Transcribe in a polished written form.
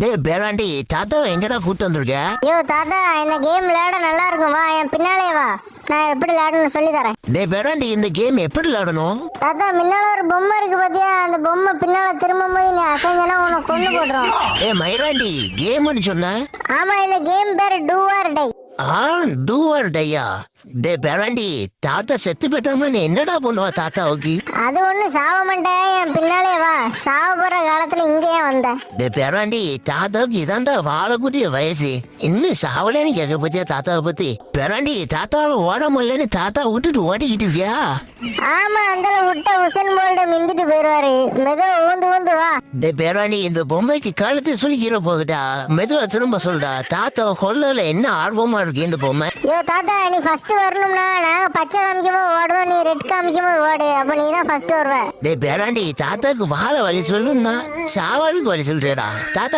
டேய் பேராண்டி தாத்தாவை எங்கடா கூட்டு வந்திருக்க? ஐயோ தாத்தா, இந்த கேம் விளையாட நல்லா இருக்கும், வா என் பின்னாலே வா, நான் எப்படி விளையாடணும்னு சொல்லி தரேன். டேய் பேராண்டி இந்த கேம் எப்படி விளையாடணும்? தாத்தா, முன்னால ஒரு பொம்மை இருக்கு பாத்தியா, அந்த பொம்மை பின்னால திரும்பும் போது நீ அசைஞ்சனா உன்னை கொண்டு போடுறோம். மயிராண்டி கேம்னு சொன்ன? ஆமா, இந்த கேம் பேரு do or die. Do or டையா? டே பேராண்டி தாத்தா செத்து போயிட்டாம நீ என்னடா பண்ணுவா தாத்தாவுக்கு? அது ஒண்ணு சாவ மாட்டேன், என் பின்னாலே வா, சாவ போற காலத்துல இங்கேயே வந்த. டே பேராண்டி தாத்தாவுக்கு இதாண்டா வாழக்கூடிய வயசு, இன்னும் சாவலன்னு கேட்க பத்தியா தாத்தாவை பத்தி? பேராண்டி தாத்தாவை ஓட முடியலன்னு தாத்தா விட்டுட்டு ஓடிக்கிட்டு இருக்கியா? ஆமா, அந்த விட்ட உசன் போல்ட மிந்திட்டு போயிருவாரு, மெதுவா ஊந்து ஊந்து வா. டே பேராண்டி இந்த பொம்மைக்கு கழுத்து சுழிக்கிற போகுதா, மெதுவா திரும்ப சொல்டா. தாத்தா கொல்லல என்ன ஆர்வமா இருக்கு இந்த பொம்மை. ஐயோ தாத்தா, நீ ஃபர்ஸ்ட் வரணும்னா நாங்க பச்சை காமிக்கும் போது ஓடுவோம், நீ ரெட் காமிக்கும் போது ஓடு, அப்ப நீ தான் ஃபர்ஸ்ட் வருவ. டே பேராண்டி தாத்தாக்கு வாழ வழி சொல்லுன்னா சாவலுக்கு வழி சொல்றேடா. தாத்தா